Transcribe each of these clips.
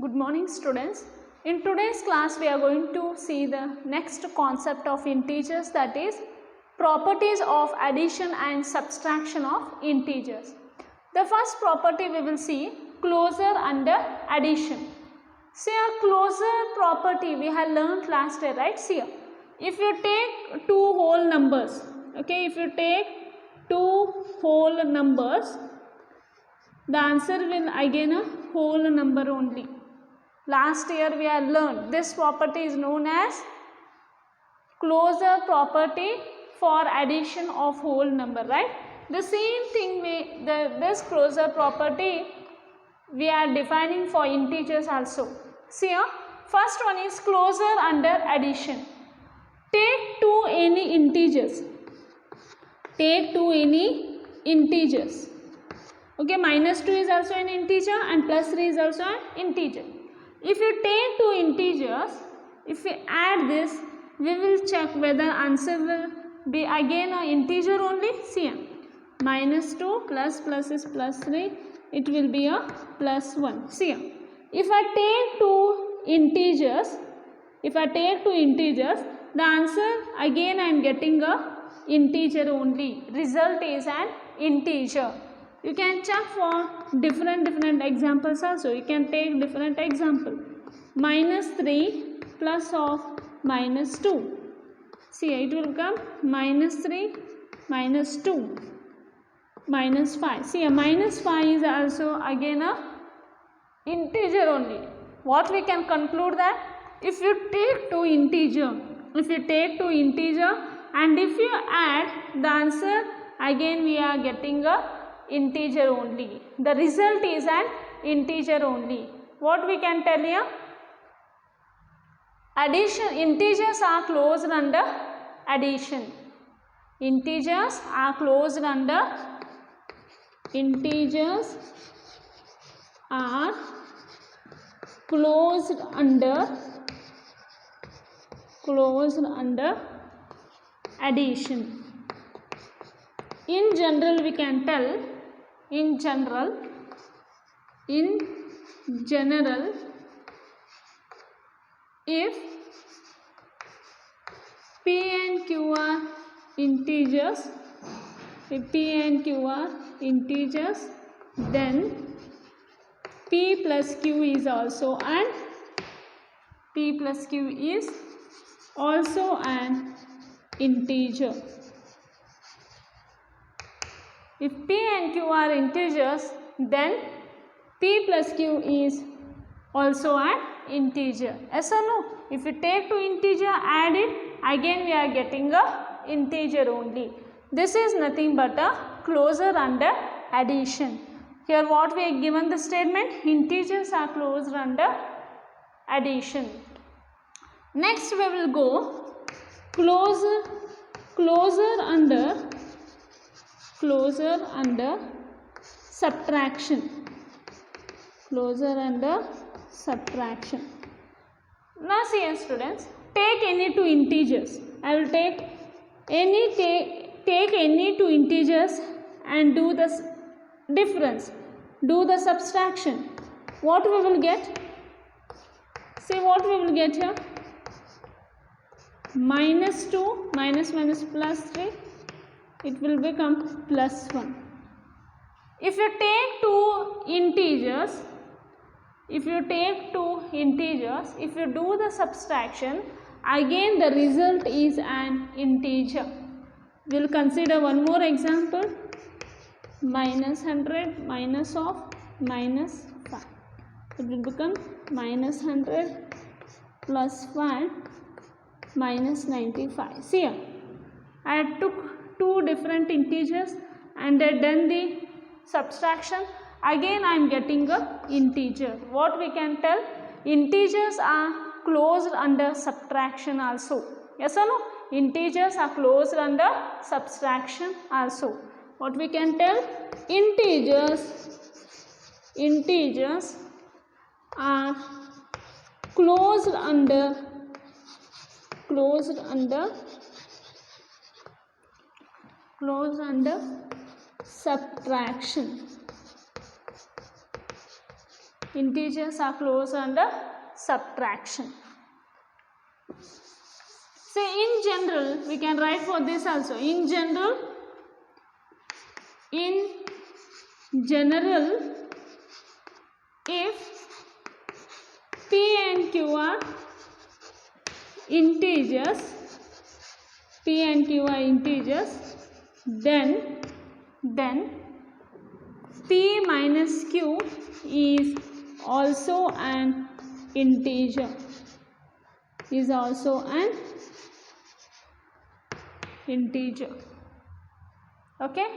Good morning students. In today's class we are going to see the next concept of integers, that is properties of addition and subtraction of integers. The first property we will see, closure under addition. See, a closure property we have learned last year, right? See, if you take two whole numbers, okay, if you take two whole numbers, the answer will again a whole number only. Last year we have learned this property is known as closure property for addition of whole number, right? The same thing this closure property we are defining for integers also. See here, first one is closure under addition. Take two any integers. Take two any integers. Okay, minus 2 is also an integer and plus 3 is also an integer. If you take two integers, if we add this, we will check whether answer will be again an integer only. See, minus 2 plus is plus 3, it will be a plus 1. See, if I take two integers, the answer again I am getting a integer only. Result is an integer. You can check for different examples also. You can take different example. Minus 3 plus of minus 2. See, it will come minus 3 minus 2 minus 5. See, minus 5 is also again a integer only. What we can conclude that if you take two integer and if you add the answer, again we are getting a integer only. The result is an integer only. What we can tell here? Addition, integers are closed under addition. Integers are closed under addition. In general we can tell, in general if P and Q are integers, then P plus Q is also an integer. If P and Q are integers, then P plus Q is also an integer. Yes or no? If you take two integer, add it, again we are getting a integer only. This is nothing but a closure under addition. Here what we have given the statement, integers are closed under addition. Next we will go closure under subtraction. Now see here students, take any two integers. I will take any two integers and do the difference, do the subtraction. What we will get? See what we will get here? Minus 2 minus plus 3, it will become plus 1. If you take two integers, if you do the subtraction, again the result is an integer. We will consider one more example. Minus 100 minus of minus 5. It will become minus 100 plus 5 minus 95. See here, I took two different integers and I done the subtraction. Again I am getting a integer. What we can tell? Integers are closed under subtraction also. Yes or no? Integers are closed under subtraction also. What we can tell? Integers are closed under subtraction. integers are closed under subtraction. Say in general, we can write for this also. In general, if P and Q are integers, then P minus Q is also an integer. Okay.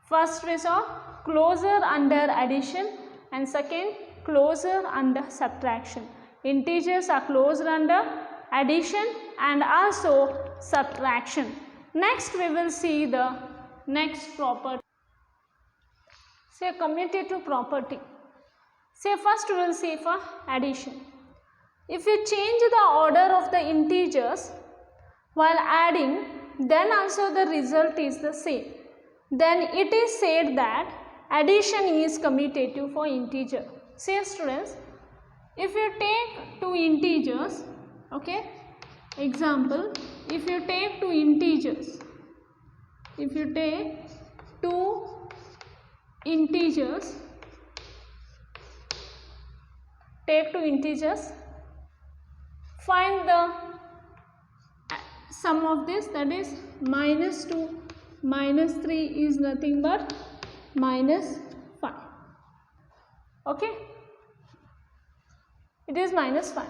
First we saw closure under addition and second closure under subtraction. Integers are closed under addition and also subtraction. Next we will see the next property. Say commutative property. Say first we will see for addition. If you change the order of the integers while adding, then also the result is the same. Then it is said that addition is commutative for integer. Say students, if you take two integers, okay, example, if you take two integers, find the sum of this, that is minus 2 minus 3 is nothing but minus 5. Okay, it is minus 5.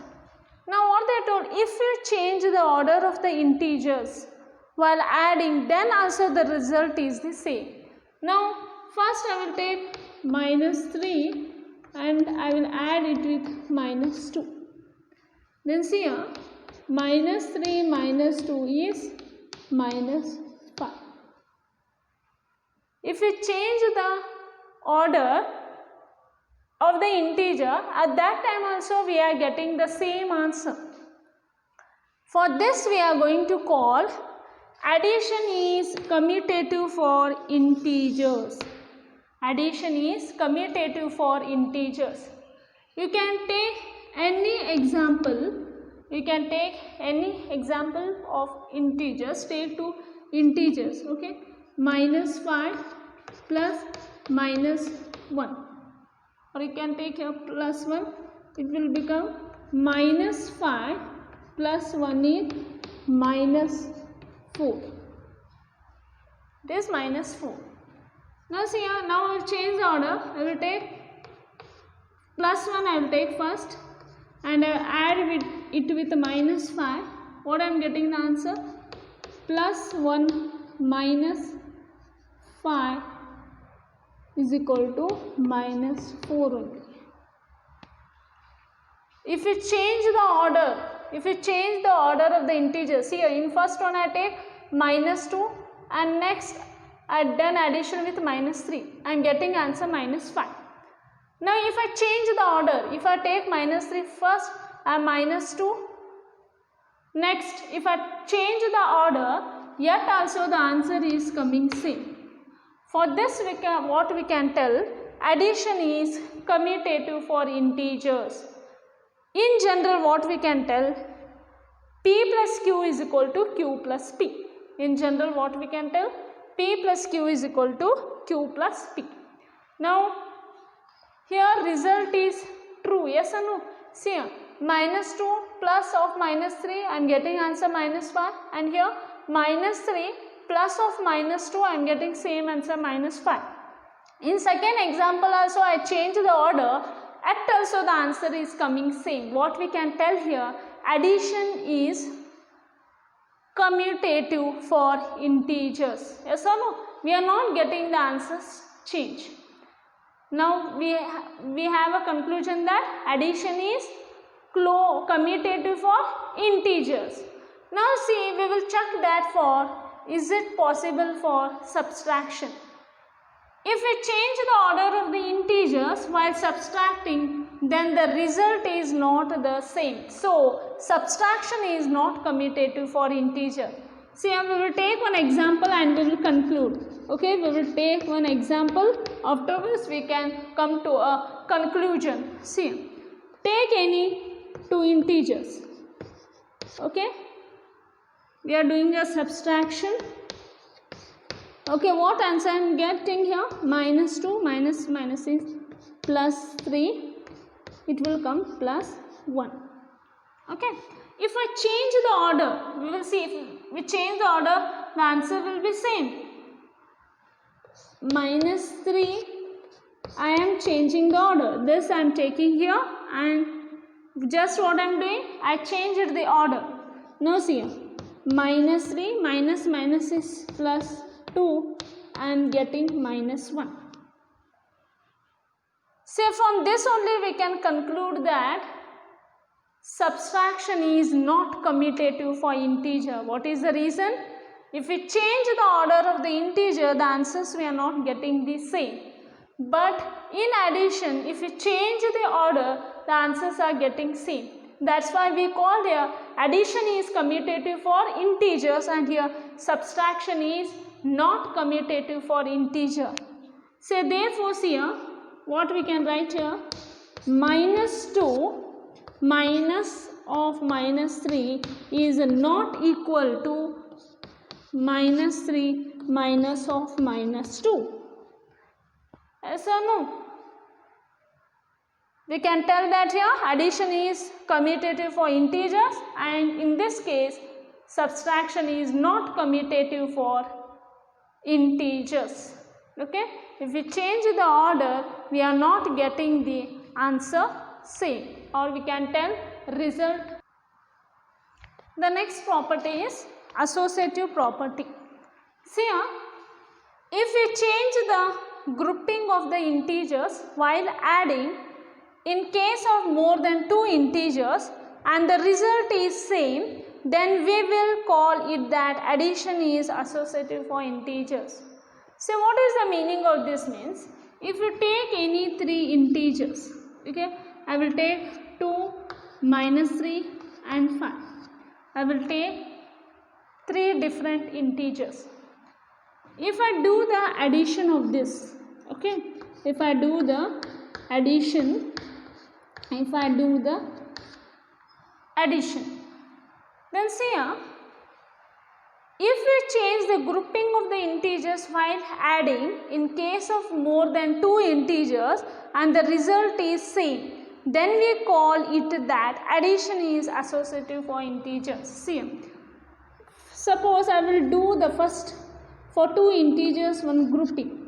Now what they told, if you change the order of the integers while adding, then also the result is the same. Now first I will take minus 3 and I will add it with minus 2. Then see here, minus 3 minus 2 is minus 5. If you change the order of the integer, at that time also we are getting the same answer. For this we are going to call addition is commutative for integers. Addition is commutative for integers. You can take any example. Of integers. Take two integers. Okay, minus 5 plus minus 1. Or you can take here plus 1. It will become minus 5 plus 1 is minus 4. It is minus 4. Now see here, now I will change the order. I will take plus 1, I will take first and I will add it with minus 5. What I am getting the answer? Plus 1 minus 5 is equal to minus 4 only. If you change the order, of the integers, see here, in first one I take minus 2 and next I done addition with minus 3. I am getting answer minus 5. Now if I change the order, if I take minus 3 first and minus 2, next if I change the order, yet also the answer is coming same. For this what we can tell, addition is commutative for integers. In general what we can tell, P plus Q is equal to Q plus P. In general what we can tell, P plus Q is equal to Q plus P. Now here result is true, yes or no? See here, minus 2 plus of minus 3, I am getting answer minus 5, and here minus 3 plus of minus 2, I am getting same answer minus 5. In second example also I change the order, at also the answer is coming same. What we can tell here, addition is commutative for integers, yes or no? We are not getting the answers change. Now we have a conclusion that addition is commutative for integers. Now see, we will check that for, is it possible for subtraction? If we change the order of the integers while subtracting, then the result is not the same. So subtraction is not commutative for integer. See, we will take one example and we will conclude. Okay, we will take one example. Afterwards, we can come to a conclusion. See, take any two integers. Okay, we are doing a subtraction. Okay, what answer I am getting here? Minus 2 minus minus is plus 3. It will come plus 1. Okay, if I change the order, we will see if we change the order, the answer will be same. Minus 3, I am changing the order. This I am taking here and just what I am doing, I changed the order. Now see, minus 3 minus minus is plus 2, I am getting minus 1. So from this only we can conclude that subtraction is not commutative for integer. What is the reason? If we change the order of the integer, the answers we are not getting the same. But in addition, if we change the order, the answers are getting same. That's why we call here addition is commutative for integers and here subtraction is not commutative for integer. So therefore here what we can write here, minus 2 minus of minus 3 is not equal to minus 3 minus of minus 2. Yes or no? We can tell that here addition is commutative for integers and in this case subtraction is not commutative for integers. Okay, if we change the order, we are not getting the answer same, or we can tell result. The next property is associative property. See here, if we change the grouping of the integers while adding in case of more than two integers and the result is same, then we will call it that addition is associative for integers. So what is the meaning of this means? If you take any three integers, okay, I will take 2, minus 3 and 5. I will take three different integers. If I do the addition of this, okay, if I do the addition, then see here, if we change the grouping of the integers while adding in case of more than two integers and the result is same, then we call it that addition is associative for integers. See, suppose I will do the first for two integers one grouping.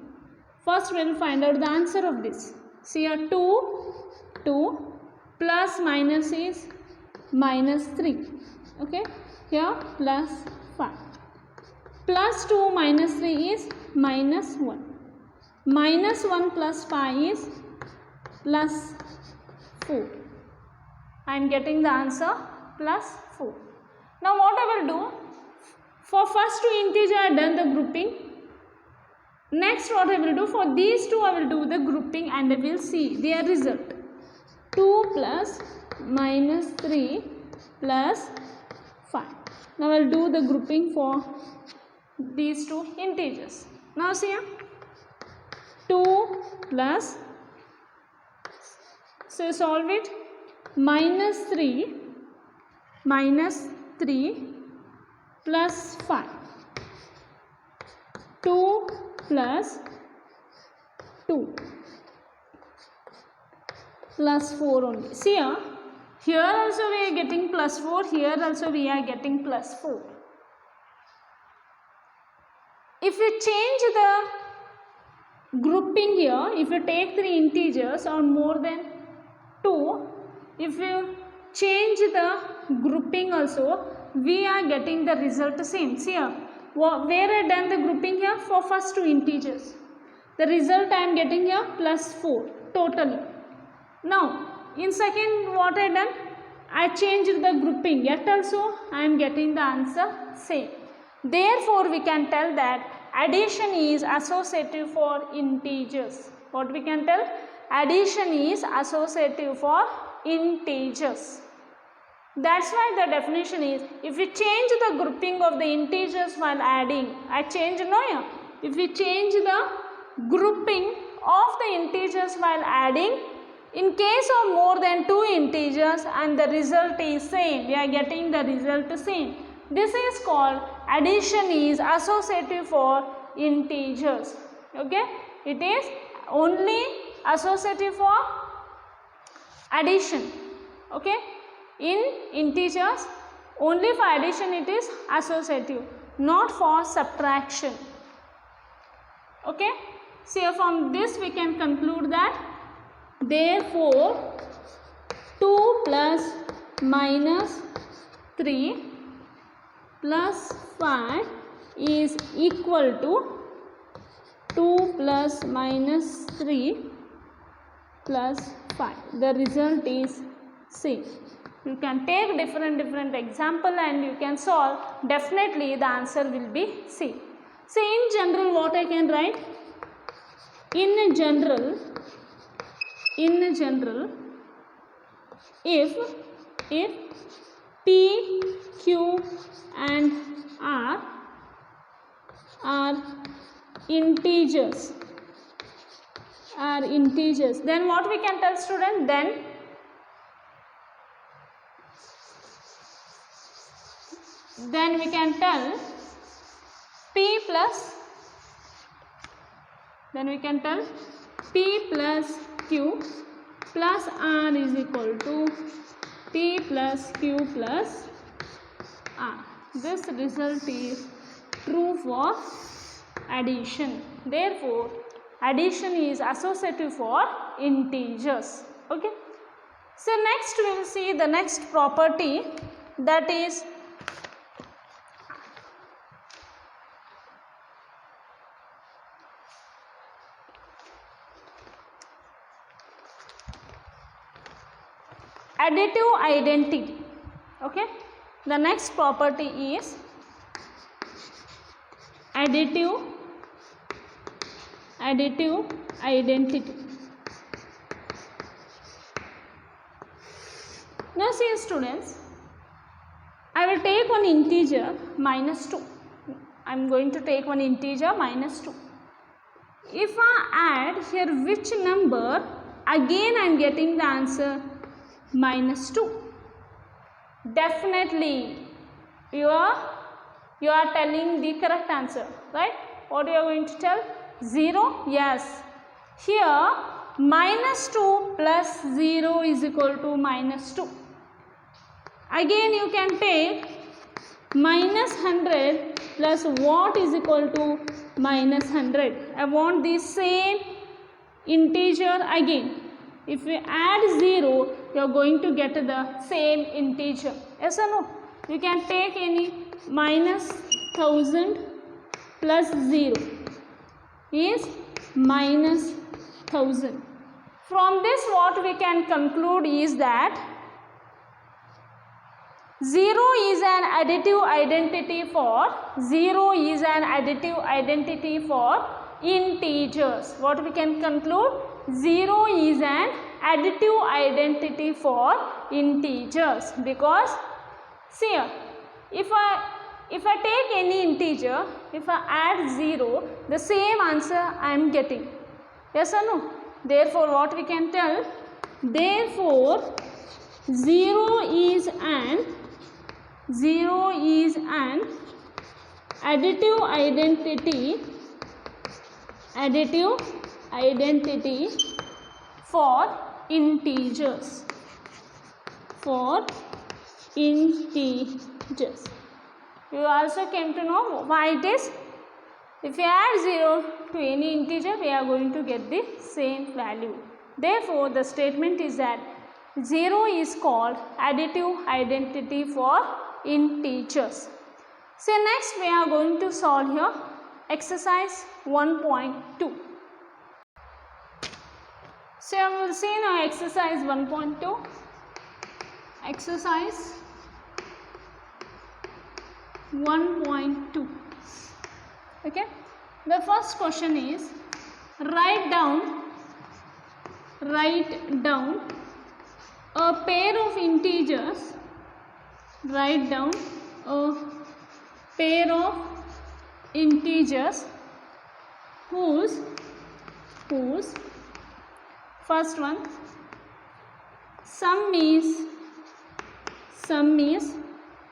First we will find out the answer of this. See here, 2 plus minus is minus 3. Okay, here plus 5. Plus 2 minus 3 is minus 1. Minus 1 plus 5 is plus 4. I am getting the answer plus 4. Now what I will do, for first two integer I have done the grouping. Next what I will do, for these two I will do the grouping and we will see their result. 2 plus minus 3 plus 5. Now I will do the grouping for these two integers. Now see here, 2 plus, so solve it, minus 3 plus 5. 2 plus 2 plus 4 only. See here also we are getting plus 4, here also we are getting plus 4. If we change the grouping here, if you take three integers or more than 2, if you change the grouping also, we are getting the result same. See here, where I done the grouping here for first two integers. The result I am getting here plus 4 totally. Now in second what I done, I changed the grouping, yet also I am getting the answer same. Therefore we can tell that addition is associative for integers. What we can tell? Addition is associative for integers. That's why the definition is, if we change the grouping of the integers while adding, I change no, yeah. if we change the grouping of the integers while adding, in case of more than 2 integers and the result is same, we are getting the result same. This is called addition is associative for integers. Okay, it is only associative for addition. Okay, in integers only for addition it is associative, not for subtraction. Okay, so from this we can conclude that therefore 2 plus minus 3 plus 5 is equal to 2 plus minus 3 plus 5. The result is C. You can take different example and you can solve. Definitely the answer will be C. So in general what I can write? In general, if P, Q and R are integers, then what we can tell, student? Then we can tell P plus Q plus R is equal to P plus Q plus R. This result is true for addition. Therefore, addition is associative for integers. Okay. So next we will see the next property, that is additive identity. Okay, the next property is additive identity. Now see students, I will take one integer minus 2. I am going to take one integer minus 2. If I add here which number, again I am getting the answer minus 2. Definitely you are telling the correct answer, right? What you are going to tell? 0? Yes. Here minus 2 plus 0 is equal to minus 2. Again you can take minus 100 plus what is equal to minus 100. I want the same integer again. If we add 0, you are going to get the same integer. Yes or no? You can take any minus 1000 plus 0 is minus 1000. From this what we can conclude is that 0 is an additive identity for integers. What we can conclude? 0 is an additive identity for integers, because see here, if I take any integer, if I add 0, the same answer I am getting. Yes or no? Therefore what we can tell? Therefore 0 is an additive identity for integers. You also came to know why it is. If we add 0 to any integer, we are going to get the same value. Therefore the statement is that 0 is called additive identity for integers. So next we are going to solve here exercise 1.2. So we will see now exercise 1.2. Exercise 1.2. Okay. The first question is write down a pair of integers. Write down a pair of integers whose first one sum is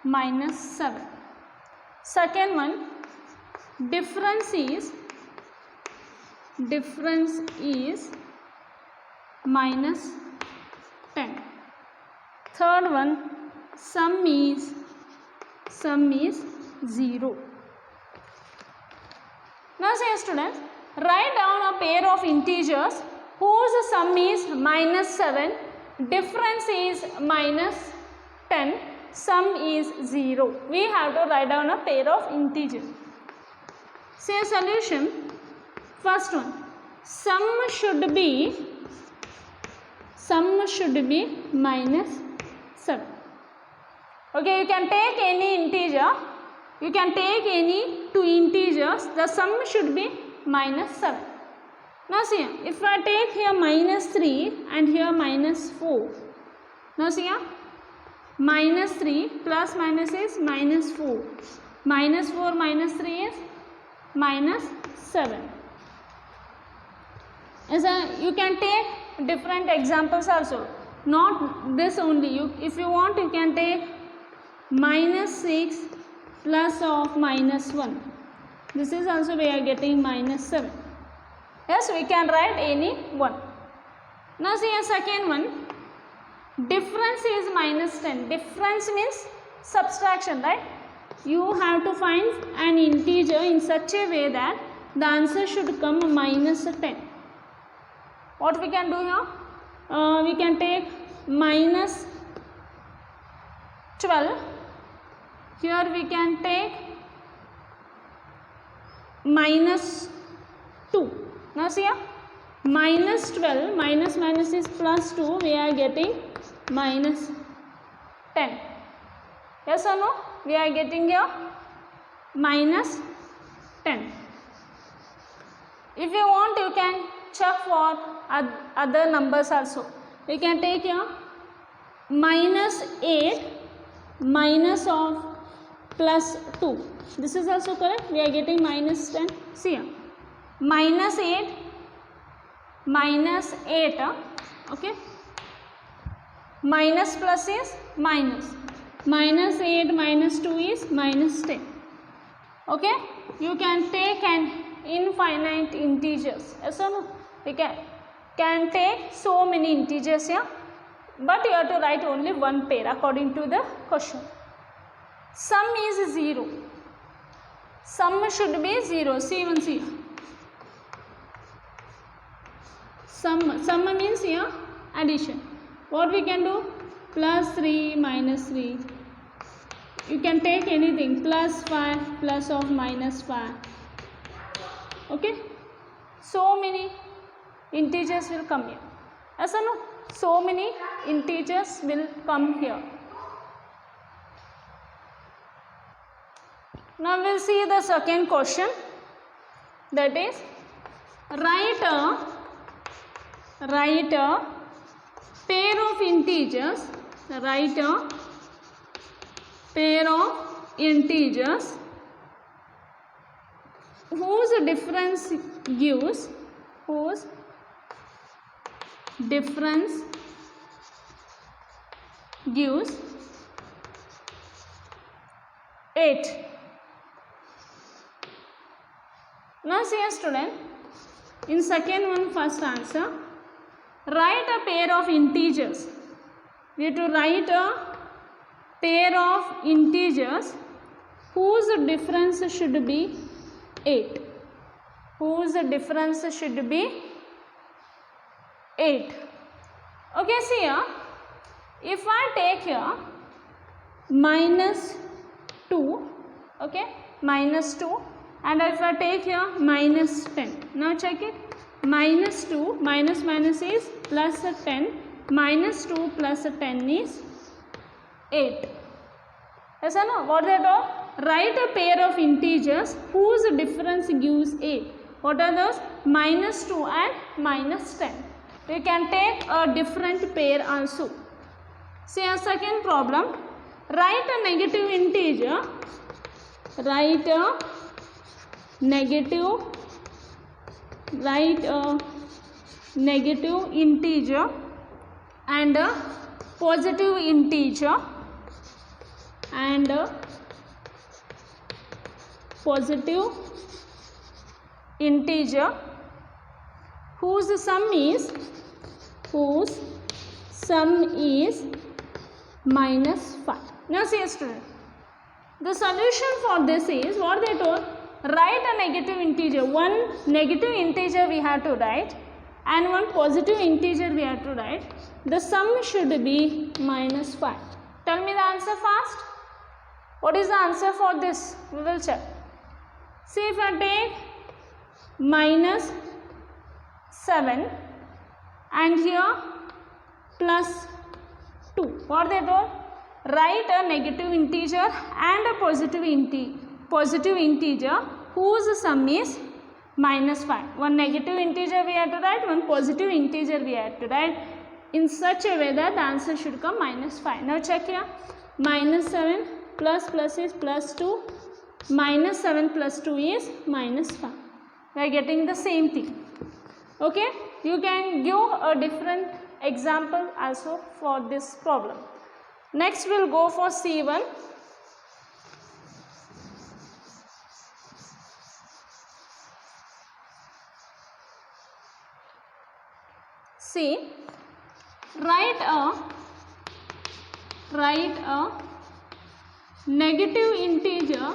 -7. Second one difference is -10. Third one sum is 0. Now say students, write down a pair of integers whose sum is -7, difference is -10, sum is 0. We have to write down a pair of integers. Say a solution. First one, sum should be -7. Okay, you can take any integer, you can take any two integers, the sum should be -7. Now see, if I take here -3 and here -4, now see here, -3 plus minus is -4, -4 minus 3 is -7. As you can take different examples also, not this only. If you want, you can take -6 plus of -1. This is also we are getting -7. Yes, we can write any one. Now see a second one, difference is -10. Difference means subtraction, right? You have to find an integer in such a way that the answer should come -10. What we can do here? We can take -12. Here we can take -2. Now see here, -12 minus is +2, we are getting -10. Yes or no? We are getting here -10. If you want, you can check for other numbers also. We can take here -8 minus of +2. This is also correct. We are getting -10. See here, -8 okay, minus plus is minus, -8 minus 2 is -10. Okay, you can take an infinite integers. Yes or no? We can take so many integers here, but you have to write only one pair according to the question. Sum is 0. Sum should be 0. See, even see. Sum means here addition. What we can do? +3 -3. You can take anything. +5 plus of -5. Okay. So many integers will come here. Yes or no? So many integers will come here. Now we will see the second question, that is write a pair of integers, write a pair of integers whose difference gives 8. Now see a student, in second one, first answer, write a pair of integers. We have to write a pair of integers whose difference should be 8. Whose difference should be 8. Okay, see here, if I take here -2, okay, -2, and if I take here -10, now check it, -2 minus is +10, -2 plus 10 is 8. Yes or no? What are those? Write a pair of integers whose difference gives 8. What are those? -2 and -10. We can take a different pair also. See a second problem. Write a negative integer. Write a negative write a negative integer and a positive integer and a positive integer whose sum is minus 5. Now see student, the solution for this is what they told, write a negative integer, one negative integer we have to write and one positive integer we have to write. The sum should be minus 5. Tell me the answer fast. What is the answer for this? We will check. See, if I take minus 7 and here plus 2, what they told? Write a negative integer and a positive integer whose sum is minus 5. One negative integer we have to write, one positive integer we have to write in such a way that the answer should come minus 5. Now check here, minus 7 plus is plus 2, minus 7 plus 2 is minus 5. We are getting the same thing. Okay, you can give a different example also for this problem. Next we will go for C1. See, write a negative integer,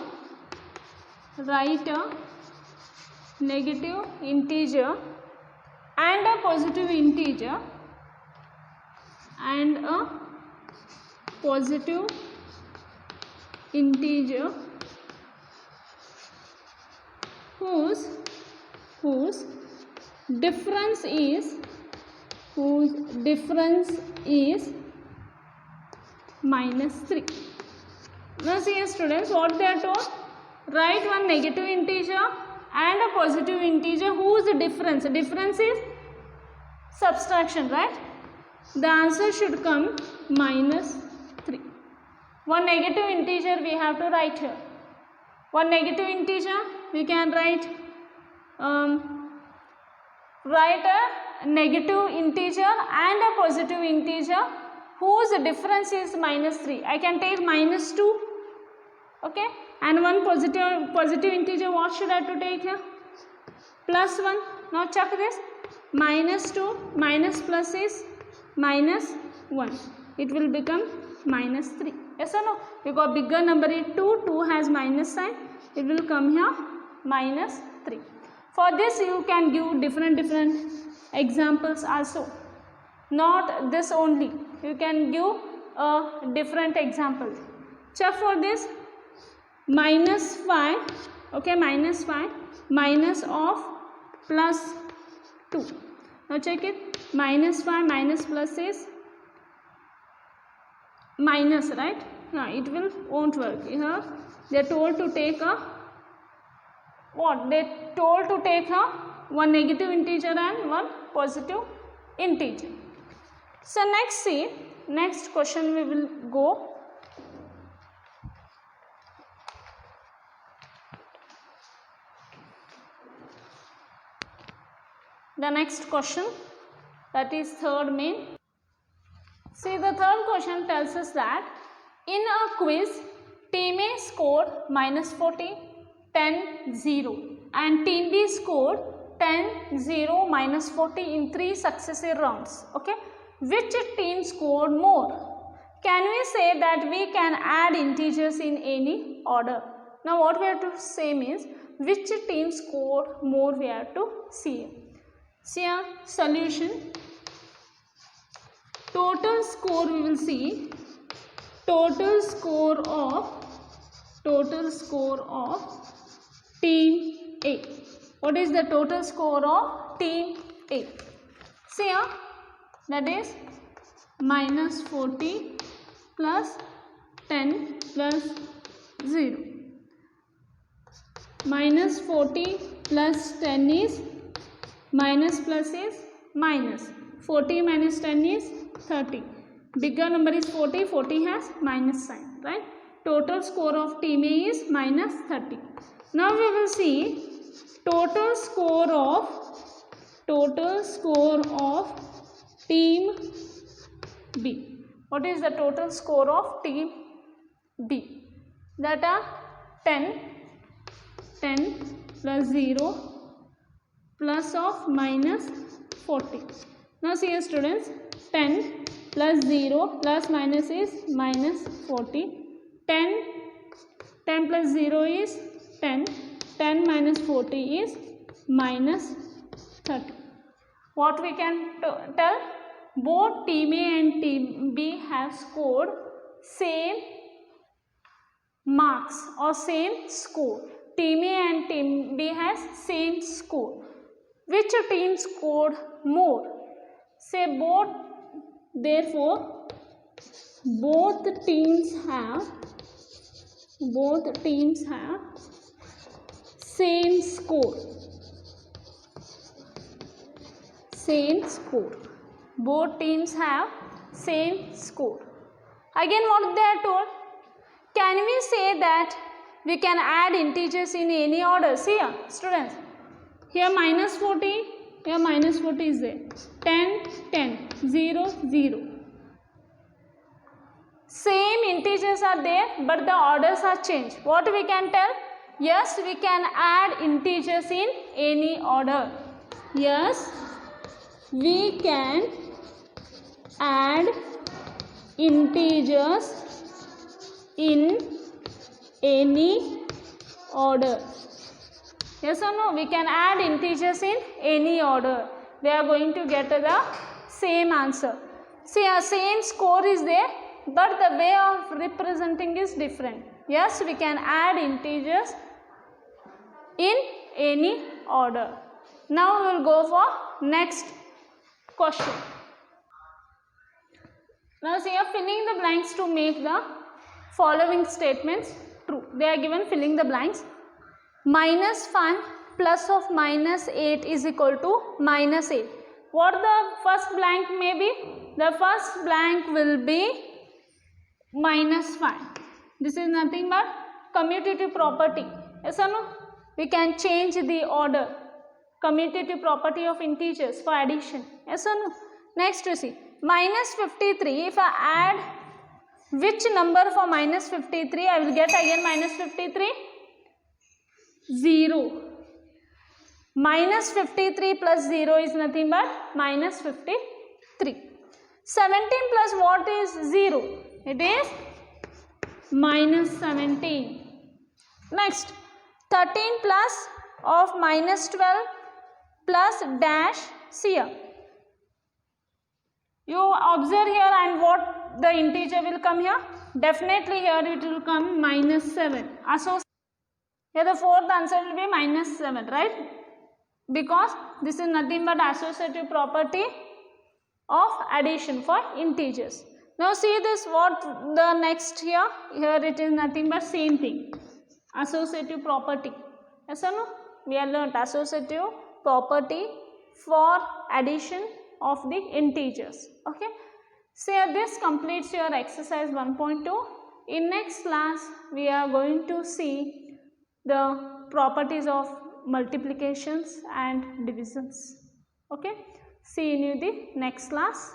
and a positive integer whose difference is minus 3. Now see students, what they are told, write one negative integer and a positive integer whose difference is subtraction, right? The answer should come minus 3. One negative integer we have to write here. One negative integer we can write a negative integer and a positive integer whose difference is minus 3. I can take minus 2, okay, and one positive integer, what should I have to take here? Plus 1. Now check this, minus 2 minus plus is minus 1. It will become minus 3. Yes or no? Because bigger number is 2 has minus sign. It will come here minus 3. For this you can give different examples also. Not this only. You can give a different example. Check for this. Minus 5. Okay, minus 5 minus of plus 2. Now check it. Minus 5 minus plus is minus, right? Now it won't work. Here they are told to take a what? They are told to take a one negative integer and one positive integer. So next question we will go. The next question, that is third main. See, the third question tells us that in a quiz, team A scored minus 40, 10, 0 and team B scored 10, 0, minus 40 in 3 successive rounds. Okay, which team scored more? Can we say that we can add integers in any order? Now what we have to say means which team scored more we have to see. See a solution. Total score we will see. Total score of team A. What is the total score of team A? See here, that is minus 40 plus 10 plus 0. Minus 40 plus 10 is minus plus is minus. 40 minus 10 is 30. Bigger number is 40. 40 has minus sign, right? Total score of team A is minus 30. Now we will see total score of total score of team B. What is the total score of team B? That are 10 plus 0 plus of minus 40. Now see here students, 10 plus 0 plus minus is minus 40. 10 plus 0 is 10. 10 minus 40 is minus 30. What we can tell? Both team A and team B have scored same marks or same score. Team A and team B has same score. Which team scored more? Say both. Therefore, both teams have same score. Same score. Both teams have same score. Again, what they are told? Can we say that we can add integers in any order? See here, students. Here minus 40. Here minus 40 is there. 10, 10, 0, 0. Same integers are there, but the orders are changed. What we can tell? Yes, we can add integers in any order. Yes, we can add integers in any order. Yes or no? We can add integers in any order. We are going to get the same answer. See, our same score is there, but the way of representing is different. Yes, we can add integers in any order. Now we will go for next question. Now see, filling the blanks to make the following statements true. They are given filling the blanks. Minus 5 plus of minus 8 is equal to minus 8. What the first blank may be? The first blank will be minus 5. This is nothing but commutative property. Yes or no? We can change the order. Commutative property of integers for addition. Yes or no? Next you see. Minus 53. If I add which number for minus 53, I will get again minus 53. 0. Minus 53 plus 0 is nothing but minus 53. 17 plus what is 0? It is minus 17. Next, 13 plus of minus 12 plus dash. See here. You observe here, and what the integer will come here? Definitely here it will come minus 7. Here the fourth answer will be minus 7, right? Because this is nothing but associative property of addition for integers. Now see this, what the next here? Here it is nothing but same thing. Associative property. Yes or no? We have learnt associative property for addition of the integers. Okay. So this completes your exercise 1.2. In next class we are going to see the properties of multiplications and divisions. Okay. See you in the next class.